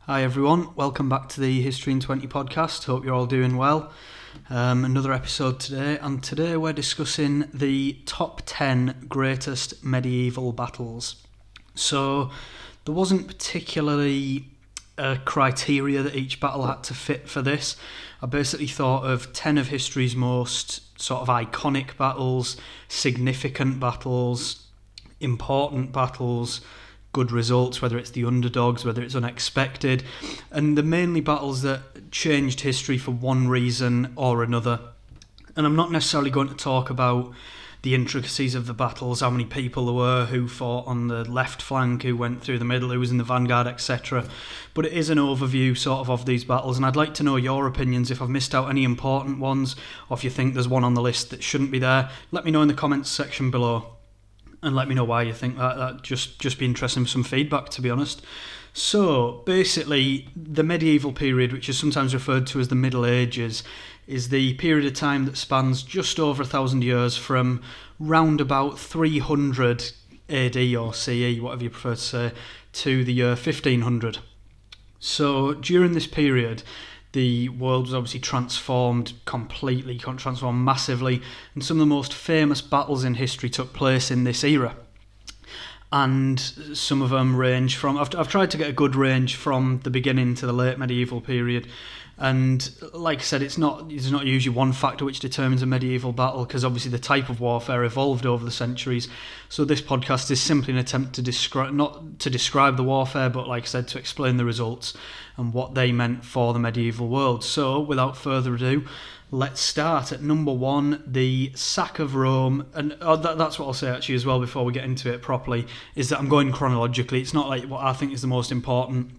Hi everyone, welcome back to the History in 20 podcast. Hope you're all doing well. Another episode today, and today we're discussing the top 10 greatest medieval battles. So there wasn't particularly a criteria that each battle had to fit for this. I basically thought of 10 of history's most sort of iconic battles, significant battles, important battles, good results, whether it's the underdogs, whether it's unexpected, and the mainly battles that changed history for one reason or another. And I'm not necessarily going to talk about the intricacies of the battles, how many people there were, who fought on the left flank, who went through the middle, who was in the vanguard, etc. But it is an overview sort of these battles, and I'd like to know your opinions if I've missed out any important ones, or if you think there's one on the list that shouldn't be there. Let me know in the comments section below. And let me know why you think that. That'd just be interesting for some feedback, to be honest. So, basically, the medieval period, which is sometimes referred to as the Middle Ages, is the period of time that spans just over 1,000 years from round about 300 AD or CE, whatever you prefer to say, to the year 1500. So, during this period, the world was obviously transformed massively, and some of the most famous battles in history took place in this era. And some of them range from, I've tried to get a good range from the beginning to the late medieval period. And like I said, there's not usually one factor which determines a medieval battle, because obviously the type of warfare evolved over the centuries. So this podcast is simply an attempt to not to describe the warfare, but like I said, to explain the results and what they meant for the medieval world. So without further ado, let's start at number 1, the sack of Rome. And that's what I'll say actually as well before we get into it properly, is that I'm going chronologically. It's not like what I think is the most important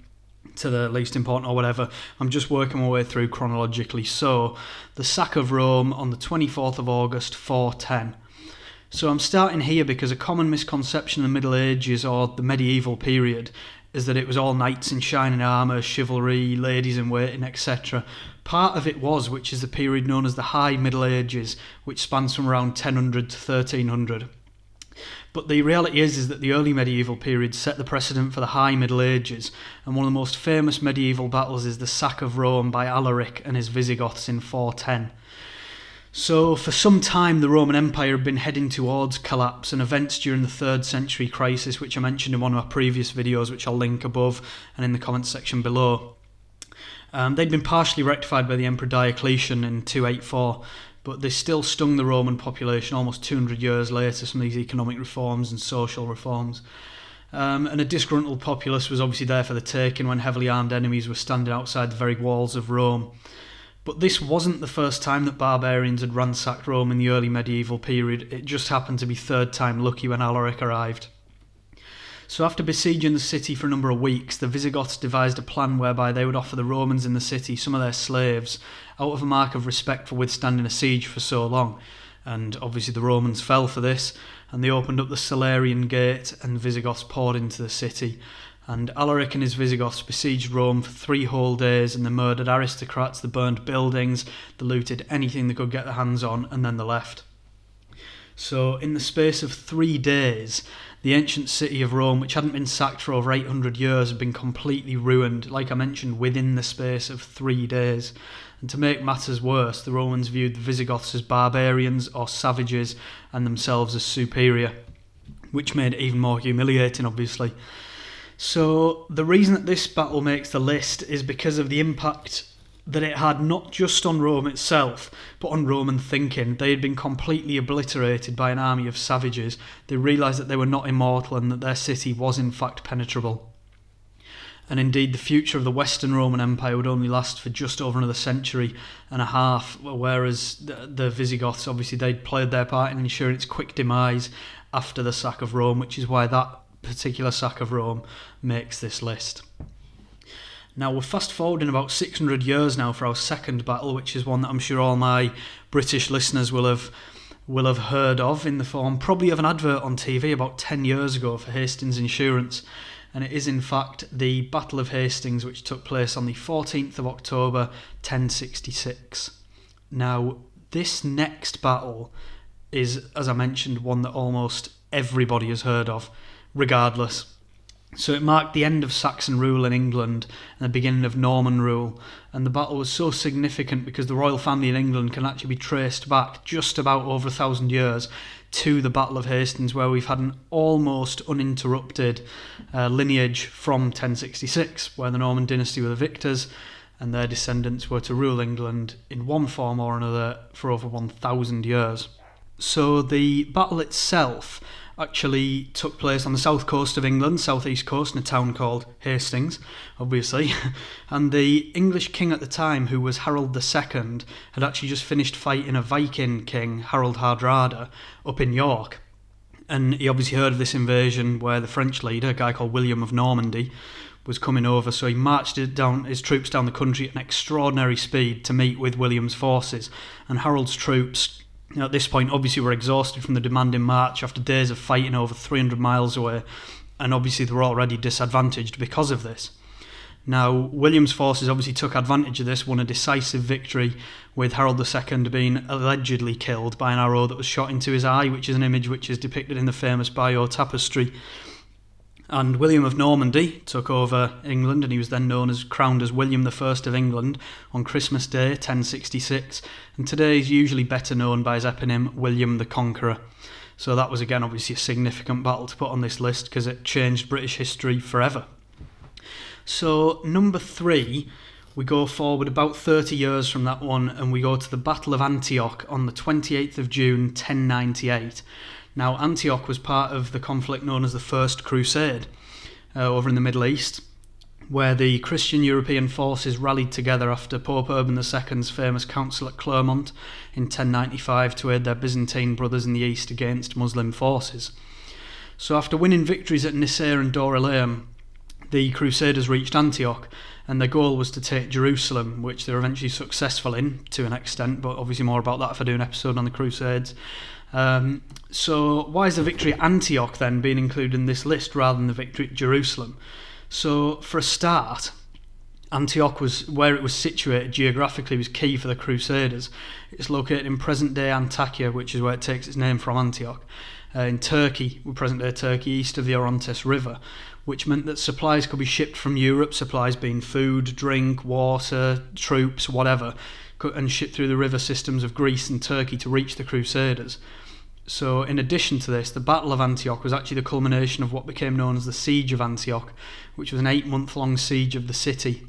to the least important or whatever. I'm just working my way through chronologically. So, the sack of Rome on the 24th of August, 410. So I'm starting here because a common misconception in the Middle Ages or the medieval period is that it was all knights in shining armour, chivalry, ladies in waiting, etc. Part of it was, which is the period known as the High Middle Ages, which spans from around 1000 to 1300. But the reality is that the early medieval period set the precedent for the High Middle Ages, and one of the most famous medieval battles is the sack of Rome by Alaric and his Visigoths in 410. So for some time the Roman Empire had been heading towards collapse, and events during the 3rd century crisis, which I mentioned in one of my previous videos, which I'll link above and in the comments section below, they'd been partially rectified by the Emperor Diocletian in 284, but they still stung the Roman population almost 200 years later, some of these economic reforms and social reforms. And a disgruntled populace was obviously there for the taking when heavily armed enemies were standing outside the very walls of Rome. But this wasn't the first time that barbarians had ransacked Rome in the early medieval period. It just happened to be third time lucky when Alaric arrived. So after besieging the city for a number of weeks, the Visigoths devised a plan whereby they would offer the Romans in the city some of their slaves out of a mark of respect for withstanding a siege for so long. And obviously the Romans fell for this, and they opened up the Salarian Gate, and Visigoths poured into the city. And Alaric and his Visigoths besieged Rome for 3 whole days, and they murdered aristocrats, they burned buildings, they looted anything they could get their hands on, and then they left. So in the space of 3 days, the ancient city of Rome, which hadn't been sacked for over 800 years, had been completely ruined, like I mentioned, within the space of 3 days. And to make matters worse, the Romans viewed the Visigoths as barbarians or savages and themselves as superior, which made it even more humiliating, obviously. So the reason that this battle makes the list is because of the impact that it had not just on Rome itself, but on Roman thinking. They had been completely obliterated by an army of savages. They realised that they were not immortal and that their city was in fact penetrable. And indeed, the future of the Western Roman Empire would only last for just over another century and a half, whereas the Visigoths, obviously, they'd played their part in ensuring its quick demise after the sack of Rome, which is why that particular sack of Rome makes this list. Now we're fast forwarding about 600 years now for our second battle, which is one that I'm sure all my British listeners will have heard of in the form probably of an advert on TV about 10 years ago for Hastings Insurance. And it is in fact the Battle of Hastings, which took place on the 14th of October 1066. Now this next battle is, as I mentioned, one that almost everybody has heard of, regardless. So it marked the end of Saxon rule in England and the beginning of Norman rule. And the battle was so significant because the royal family in England can actually be traced back just about over 1,000 years to the Battle of Hastings, where we've had an almost uninterrupted lineage from 1066, where the Norman dynasty were the victors and their descendants were to rule England in one form or another for over 1,000 years. So the battle itself actually took place on the south coast of England, southeast coast, in a town called Hastings, obviously. And the English king at the time, who was Harold II, had actually just finished fighting a Viking king, Harold Hardrada, up in York. And he obviously heard of this invasion where the French leader, a guy called William of Normandy, was coming over, so he marched his troops down the country at an extraordinary speed to meet with William's forces. And Harold's troops, at this point, obviously were exhausted from the demanding march after days of fighting over 300 miles away, and obviously they were already disadvantaged because of this. Now, William's forces obviously took advantage of this, won a decisive victory, with Harold II being allegedly killed by an arrow that was shot into his eye, which is an image which is depicted in the famous Bayeux tapestry. And William of Normandy took over England, and he was then crowned as William I of England on Christmas Day 1066, and today he's usually better known by his eponym William the Conqueror. So that was again obviously a significant battle to put on this list because it changed British history forever. So number 3, we go forward about 30 years from that one, and we go to the Battle of Antioch on the 28th of June 1098. Now, Antioch was part of the conflict known as the First Crusade over in the Middle East, where the Christian European forces rallied together after Pope Urban II's famous council at Clermont in 1095 to aid their Byzantine brothers in the East against Muslim forces. So after winning victories at Nicaea and Dorylaeum, the Crusaders reached Antioch, and their goal was to take Jerusalem, which they were eventually successful in to an extent, but obviously more about that if I do an episode on the Crusades. So why is the victory at Antioch then being included in this list rather than the victory at Jerusalem? So for a start, Antioch was where it was situated geographically was key for the Crusaders. It's located in present-day Antakya, which is where it takes its name from, Antioch, in Turkey, present-day Turkey, east of the Orontes River, which meant that supplies could be shipped from Europe, supplies being food, drink, water, troops, whatever, and shipped through the river systems of Greece and Turkey to reach the Crusaders. So in addition to this, the Battle of Antioch was actually the culmination of what became known as the Siege of Antioch, which was an 8-month-long siege of the city,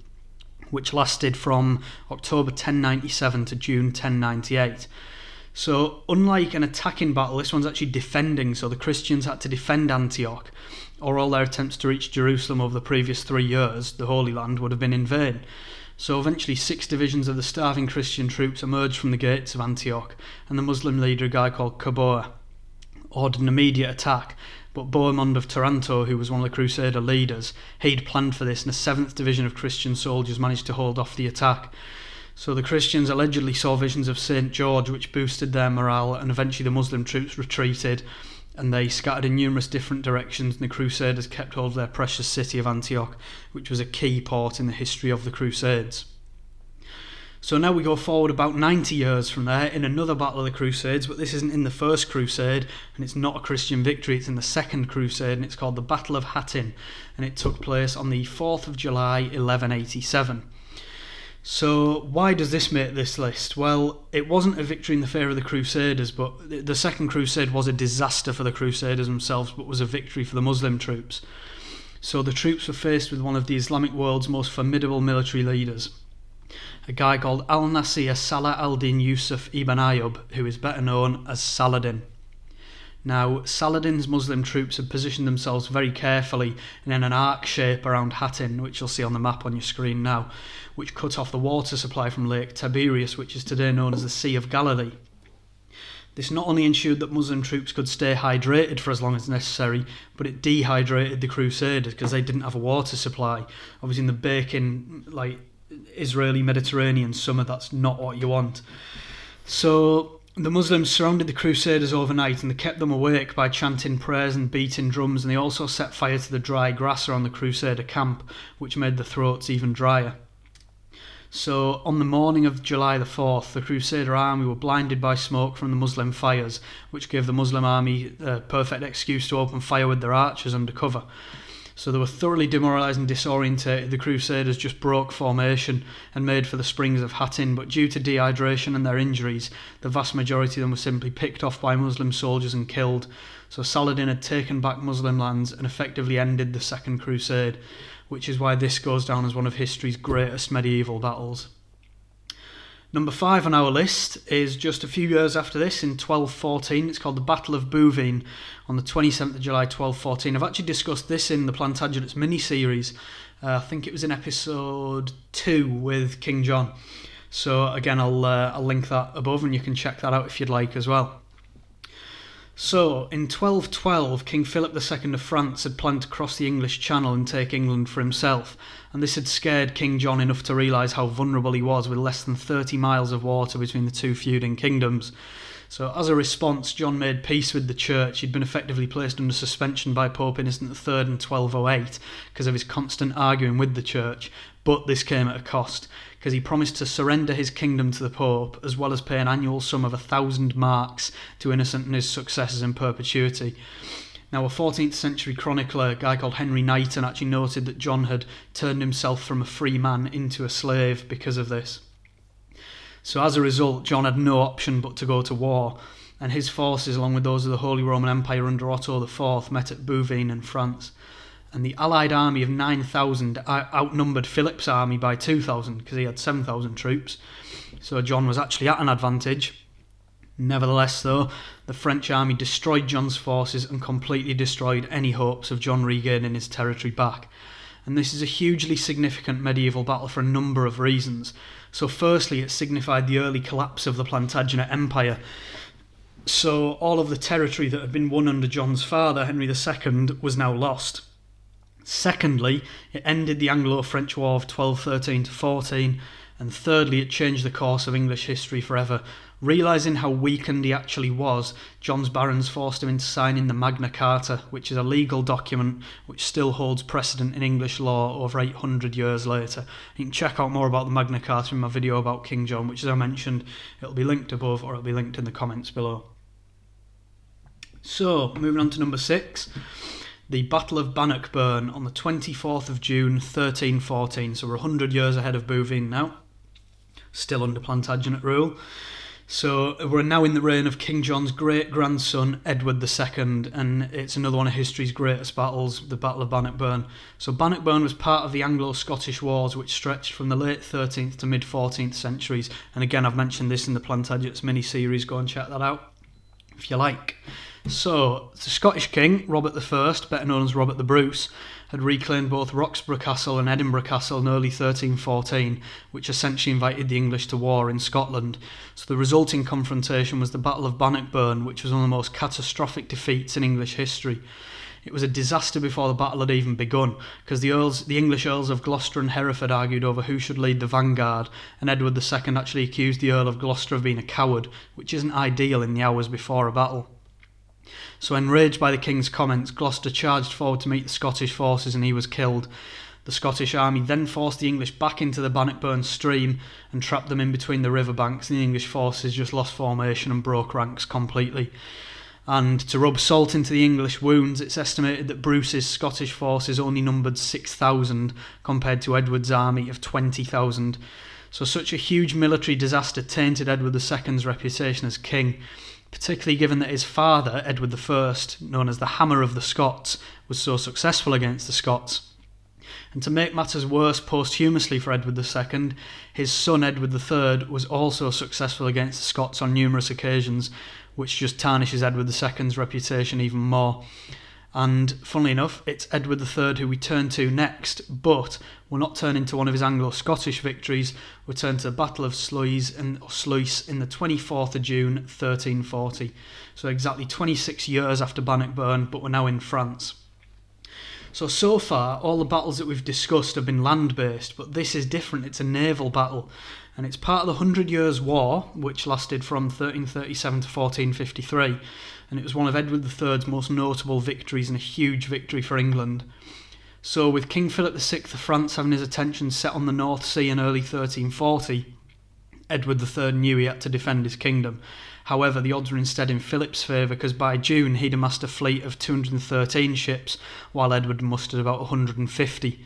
which lasted from October 1097 to June 1098. So unlike an attacking battle, this one's actually defending, so the Christians had to defend Antioch, or all their attempts to reach Jerusalem over the previous 3 years, the Holy Land, would have been in vain. So eventually 6 divisions of the starving Christian troops emerged from the gates of Antioch, and the Muslim leader, a guy called Caboa, ordered an immediate attack, but Bohemond of Taranto, who was one of the Crusader leaders, he'd planned for this, and a 7th division of Christian soldiers managed to hold off the attack. So the Christians allegedly saw visions of St. George, which boosted their morale, and eventually the Muslim troops retreated, and they scattered in numerous different directions, and the Crusaders kept hold of their precious city of Antioch, which was a key port in the history of the Crusades. So now we go forward about 90 years from there in another battle of the Crusades, but this isn't in the First Crusade, and it's not a Christian victory, it's in the Second Crusade, and it's called the Battle of Hattin, and it took place on the 4th of July 1187. So why does this make this list? Well, it wasn't a victory in the favour of the Crusaders, but the Second Crusade was a disaster for the Crusaders themselves, but was a victory for the Muslim troops. So the troops were faced with one of the Islamic world's most formidable military leaders, a guy called Al-Nasir Salah al-Din Yusuf ibn Ayyub, who is better known as Saladin. Now, Saladin's Muslim troops had positioned themselves very carefully and in an arc shape around Hattin, which you'll see on the map on your screen now, which cut off the water supply from Lake Tiberias, which is today known as the Sea of Galilee. This not only ensured that Muslim troops could stay hydrated for as long as necessary, but it dehydrated the Crusaders because they didn't have a water supply. Obviously in the baking, Israeli Mediterranean summer, that's not what you want. So the Muslims surrounded the Crusaders overnight, and they kept them awake by chanting prayers and beating drums, and they also set fire to the dry grass around the Crusader camp, which made the throats even drier. So on the morning of July the 4th, the Crusader army were blinded by smoke from the Muslim fires, which gave the Muslim army a perfect excuse to open fire with their archers under cover. So they were thoroughly demoralised and disorientated. The Crusaders just broke formation and made for the springs of Hattin, but due to dehydration and their injuries, the vast majority of them were simply picked off by Muslim soldiers and killed. So Saladin had taken back Muslim lands and effectively ended the Second Crusade, which is why this goes down as one of history's greatest medieval battles. Number 5 on our list is just a few years after this, in 1214. It's called the Battle of Bouvines on the 27th of July 1214. I've actually discussed this in the Plantagenets mini-series. I think it was in episode 2 with King John. So again, I'll link that above and you can check that out if you'd like as well. So, in 1212, King Philip II of France had planned to cross the English Channel and take England for himself, and this had scared King John enough to realise how vulnerable he was with less than 30 miles of water between the two feuding kingdoms. So, as a response, John made peace with the church. He'd been effectively placed under suspension by Pope Innocent III in 1208 because of his constant arguing with the church, but this came at a cost, because he promised to surrender his kingdom to the Pope, as well as pay an annual sum of 1,000 marks to Innocent and his successors in perpetuity. Now, a 14th century chronicler, a guy called Henry Knighton, actually noted that John had turned himself from a free man into a slave because of this. So as a result, John had no option but to go to war, and his forces, along with those of the Holy Roman Empire under Otto IV, met at Bouvines in France. And the Allied army of 9,000 outnumbered Philip's army by 2,000 because he had 7,000 troops. So John was actually at an advantage. Nevertheless, though, the French army destroyed John's forces and completely destroyed any hopes of John regaining his territory back. And this is a hugely significant medieval battle for a number of reasons. So firstly, it signified the early collapse of the Plantagenet Empire. So all of the territory that had been won under John's father, Henry II, was now lost. Secondly, it ended the Anglo-French War of 1213-14, and thirdly, it changed the course of English history forever. Realising how weakened he actually was, John's barons forced him into signing the Magna Carta, which is a legal document which still holds precedent in English law over 800 years later. You can check out more about the Magna Carta in my video about King John, which, as I mentioned, it'll be linked above or it'll be linked in the comments below. So, moving on to number 6. The Battle of Bannockburn on the 24th of June 1314, so we're 100 years ahead of Bouvines now, still under Plantagenet rule. So we're now in the reign of King John's great-grandson, Edward II, and it's another one of history's greatest battles, the Battle of Bannockburn. So Bannockburn was part of the Anglo-Scottish Wars, which stretched from the late 13th to mid-14th centuries, and again I've mentioned this in the Plantagenets mini-series, go and check that out if you like. So, the Scottish king, Robert I, better known as Robert the Bruce, had reclaimed both Roxburgh Castle and Edinburgh Castle in early 1314, which essentially invited the English to war in Scotland. So the resulting confrontation was the Battle of Bannockburn, which was one of the most catastrophic defeats in English history. It was a disaster before the battle had even begun, because the English Earls of Gloucester and Hereford argued over who should lead the vanguard, and Edward II actually accused the Earl of Gloucester of being a coward, which isn't ideal in the hours before a battle. So enraged by the king's comments, Gloucester charged forward to meet the Scottish forces and he was killed. The Scottish army then forced the English back into the Bannockburn stream and trapped them in between the riverbanks, and the English forces just lost formation and broke ranks completely. And to rub salt into the English wounds, it's estimated that Bruce's Scottish forces only numbered 6,000 compared to Edward's army of 20,000. So such a huge military disaster tainted Edward II's reputation as king, particularly given that his father, Edward I, known as the Hammer of the Scots, was so successful against the Scots. And to make matters worse posthumously for Edward II, his son Edward III was also successful against the Scots on numerous occasions, which just tarnishes Edward II's reputation even more. And funnily enough, it's Edward III who we turn to next, but we're not turning to one of his Anglo-Scottish victories, we turn to the Battle of SLUYS in the 24th of June 1340. So exactly 26 years after Bannockburn, but we're now in France. So far, all the battles that we've discussed have been land-based, but this is different, it's a naval battle. And it's part of the 100 Years' War, which lasted from 1337 to 1453, and it was one of Edward III's most notable victories and a huge victory for England. So with King Philip VI of France having his attention set on the North Sea in early 1340, Edward III knew he had to defend his kingdom, However, the odds were instead in Philip's favour, because by June he'd amassed a fleet of 213 ships, while Edward mustered about 150.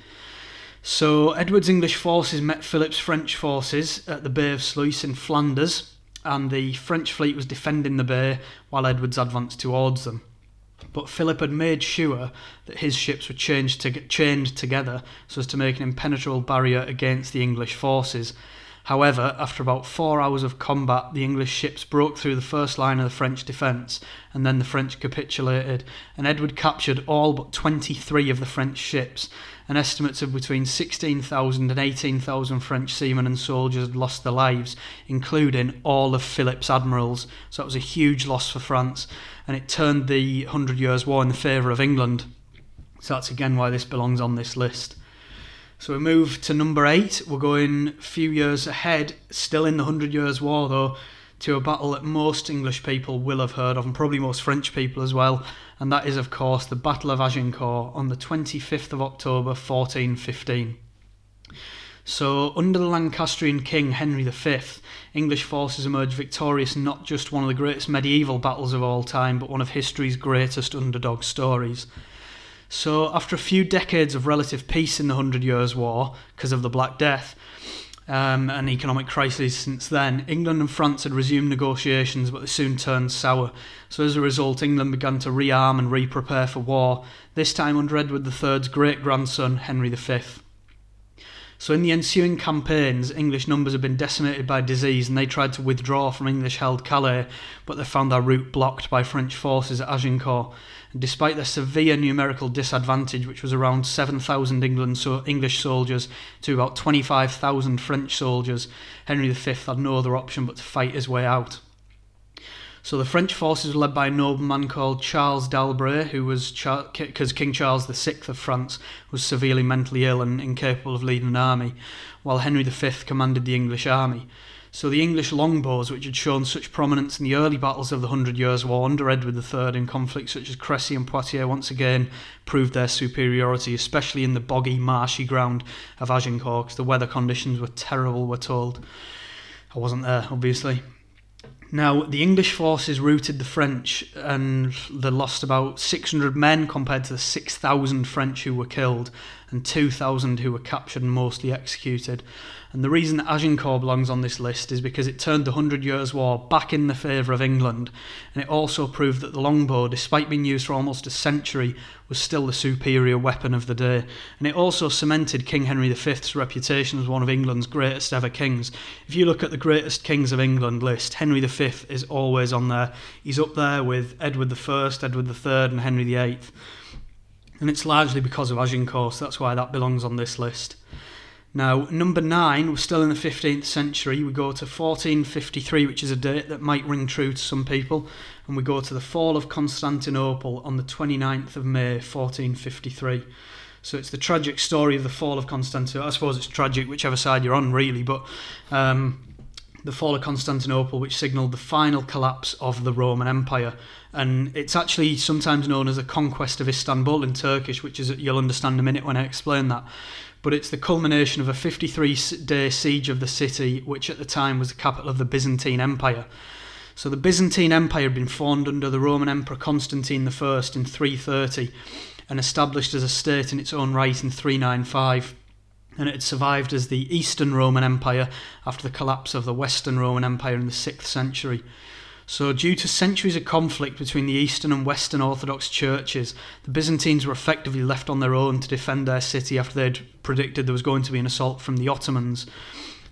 So Edward's English forces met Philip's French forces at the Bay of Sluys in Flanders, and the French fleet was defending the bay while Edward's advanced towards them. But Philip had made sure that his ships were chained together so as to make an impenetrable barrier against the English forces. However, after about 4 hours of combat, the English ships broke through the first line of the French defence, and then the French capitulated, and Edward captured all but 23 of the French ships, and estimates of between 16,000 and 18,000 French seamen and soldiers had lost their lives, including all of Philip's admirals. So that was a huge loss for France, and it turned the 100 Years' War in the favour of England. So that's again why this belongs on this list. So we move to number 8. We're going a few years ahead, still in the 100 Years' War though, to a battle that most English people will have heard of, and probably most French people as well, and that is of course the Battle of Agincourt on the 25th of October 1415. So under the Lancastrian king Henry V, English forces emerged victorious in not just one of the greatest medieval battles of all time, but one of history's greatest underdog stories. So after a few decades of relative peace in the 100 Years' War, because of the Black Death, and economic crises since then, England and France had resumed negotiations, but they soon turned sour. So as a result, England began to rearm and re-prepare for war, this time under Edward III's great-grandson, Henry V. So in the ensuing campaigns, English numbers had been decimated by disease, and they tried to withdraw from English-held Calais, but they found their route blocked by French forces at Agincourt. And despite their severe numerical disadvantage, which was around 7,000 English soldiers to about 25,000 French soldiers, Henry V had no other option but to fight his way out. So the French forces were led by a nobleman called Charles d'Albret, who was, because King Charles VI of France was severely mentally ill and incapable of leading an army, while Henry V commanded the English army. So the English longbows, which had shown such prominence in the early battles of the 100 Years' War under Edward III in conflicts such as Crécy and Poitiers, once again proved their superiority, especially in the boggy, marshy ground of Agincourt, because the weather conditions were terrible, we're told. I wasn't there, obviously. Now, the English forces routed the French, and they lost about 600 men compared to the 6,000 French who were killed, and 2,000 who were captured and mostly executed. And the reason that Agincourt belongs on this list is because it turned the 100 Years' War back in the favour of England, and it also proved that the longbow, despite being used for almost a century, was still the superior weapon of the day. And it also cemented King Henry V's reputation as one of England's greatest ever kings. If you look at the greatest kings of England list, Henry V is always on there. He's up there with Edward I, Edward III and Henry VIII. And it's largely because of Agincourt, so that's why that belongs on this list. Now, number 9, we're still in the 15th century. We go to 1453, which is a date that might ring true to some people, and we go to the fall of Constantinople on the 29th of May, 1453. So it's the tragic story of the fall of Constantinople. I suppose it's tragic whichever side you're on, really, but the fall of Constantinople, which signalled the final collapse of the Roman Empire. And it's actually sometimes known as the conquest of Istanbul in Turkish, which is, you'll understand in a minute when I explain that. But it's the culmination of a 53-day siege of the city, which at the time was the capital of the Byzantine Empire. So the Byzantine Empire had been formed under the Roman Emperor Constantine I in 330 and established as a state in its own right in 395. And it had survived as the Eastern Roman Empire after the collapse of the Western Roman Empire in the 6th century. So due to centuries of conflict between the Eastern and Western Orthodox churches, the Byzantines were effectively left on their own to defend their city after they'd predicted there was going to be an assault from the Ottomans.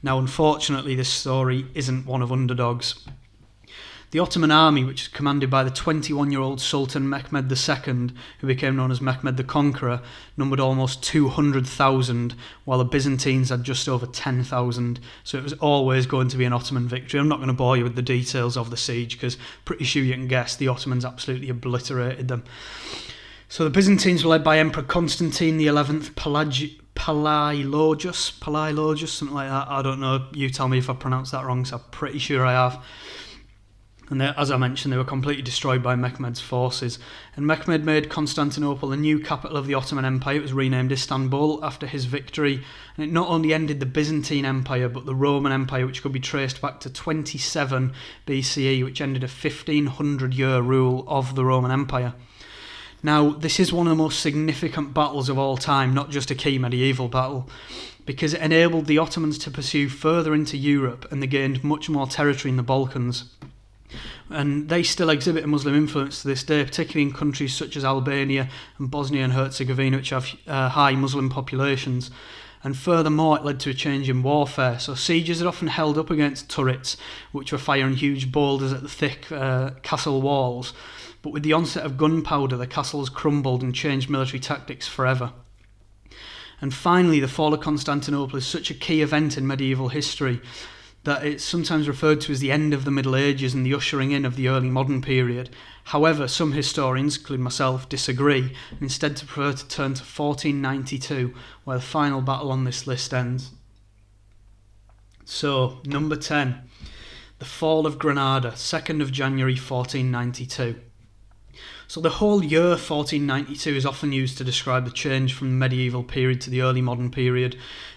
Now, unfortunately, this story isn't one of underdogs. The Ottoman army, which is commanded by the 21-year-old Sultan Mehmed II, who became known as Mehmed the Conqueror, numbered almost 200,000, while the Byzantines had just over 10,000. So it was always going to be an Ottoman victory. I'm not going to bore you with the details of the siege, because pretty sure you can guess the Ottomans absolutely obliterated them. So the Byzantines were led by Emperor Constantine XI Palaiologos, something like that. I don't know. You tell me if I pronounced that wrong, so I'm pretty sure I have. And as I mentioned, they were completely destroyed by Mehmed's forces. And Mehmed made Constantinople the new capital of the Ottoman Empire. It was renamed Istanbul after his victory. And it not only ended the Byzantine Empire, but the Roman Empire, which could be traced back to 27 BCE, which ended a 1500-year rule of the Roman Empire. Now, this is one of the most significant battles of all time, not just a key medieval battle, because it enabled the Ottomans to pursue further into Europe, and they gained much more territory in the Balkans. And they still exhibit a Muslim influence to this day, particularly in countries such as Albania and Bosnia and Herzegovina, which have high Muslim populations. And furthermore, it led to a change in warfare. So sieges are often held up against turrets, which were firing huge boulders at the thick castle walls. But with the onset of gunpowder, the castles crumbled and changed military tactics forever. And finally, the fall of Constantinople is such a key event in medieval history that it's sometimes referred to as the end of the Middle Ages and the ushering in of the early modern period. However, some historians, including myself, disagree and instead prefer to turn to 1492, where the final battle on this list ends. So, number 10, the fall of Granada, 2nd of January 1492. So the whole year 1492 is often used to describe the change from the medieval period to the early modern period.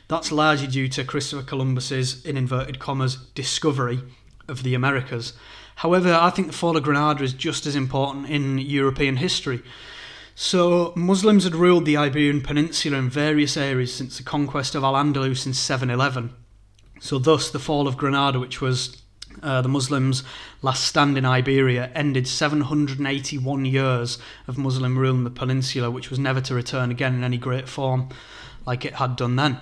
That's largely due to Christopher Columbus's, in inverted commas, discovery of the Americas. However, I think the fall of Granada is just as important in European history. So Muslims had ruled the Iberian Peninsula in various areas since the conquest of Al-Andalus in 711. So thus the fall of Granada, which was the Muslims' last stand in Iberia, ended 781 years of Muslim rule in the peninsula, which was never to return again in any great form like it had done then.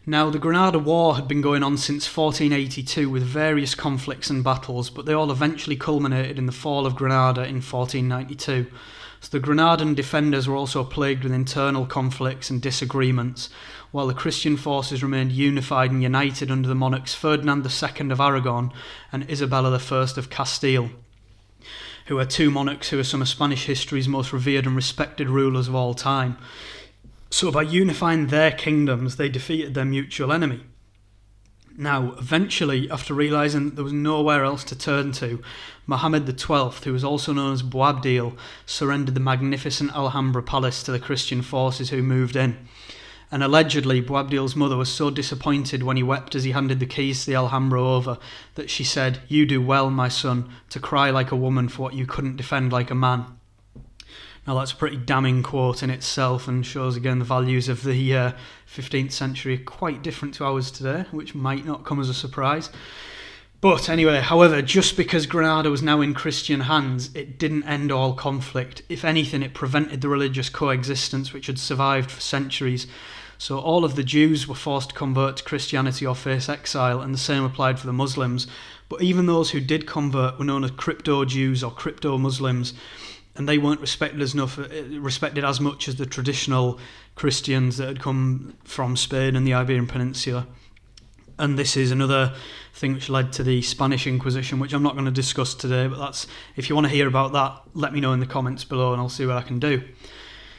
Now, the Granada War had been going on since 1482 with various conflicts and battles, but they all eventually culminated in the fall of Granada in 1492. So the Granadan defenders were also plagued with internal conflicts and disagreements, while the Christian forces remained unified and united under the monarchs Ferdinand II of Aragon and Isabella I of Castile, who are two monarchs who are some of Spanish history's most revered and respected rulers of all time. So by unifying their kingdoms, they defeated their mutual enemy. Now, eventually, after realising that there was nowhere else to turn to, Mohammed XII, who was also known as Boabdil, surrendered the magnificent Alhambra Palace to the Christian forces who moved in. And allegedly, Boabdil's mother was so disappointed when he wept as he handed the keys to the Alhambra over that she said, "You do well, my son, to cry like a woman for what you couldn't defend like a man." Now that's a pretty damning quote in itself and shows again the values of the 15th century are quite different to ours today, which might not come as a surprise. But anyway, however, just because Granada was now in Christian hands, it didn't end all conflict. If anything, it prevented the religious coexistence which had survived for centuries. So all of the Jews were forced to convert to Christianity or face exile, and the same applied for the Muslims. But even those who did convert were known as crypto-Jews or crypto-Muslims, and they weren't respected as much as the traditional Christians that had come from Spain and the Iberian Peninsula. And this is another thing which led to the Spanish Inquisition, which I'm not going to discuss today, but that's, if you want to hear about that, let me know in the comments below and I'll see what I can do.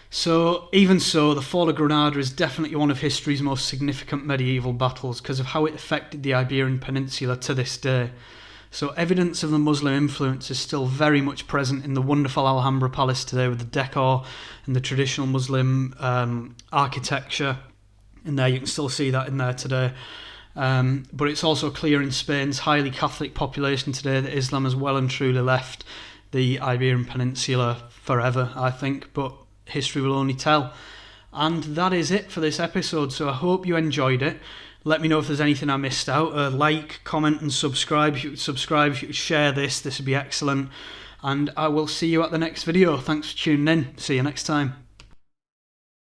So, even so, the fall of Granada is definitely one of history's most significant medieval battles because of how it affected the Iberian Peninsula to this day. So evidence of the Muslim influence is still very much present in the wonderful Alhambra Palace today with the decor and the traditional Muslim architecture. In there, you can still see that in there today. But it's also clear in Spain's highly Catholic population today that Islam has well and truly left the Iberian Peninsula forever, I think, but history will only tell. And that is it for this episode, so I hope you enjoyed it. Let me know if there's anything I missed out. Like, comment and subscribe. If you could share this would be excellent. And I will see you at the next video. Thanks for tuning in. See you next time.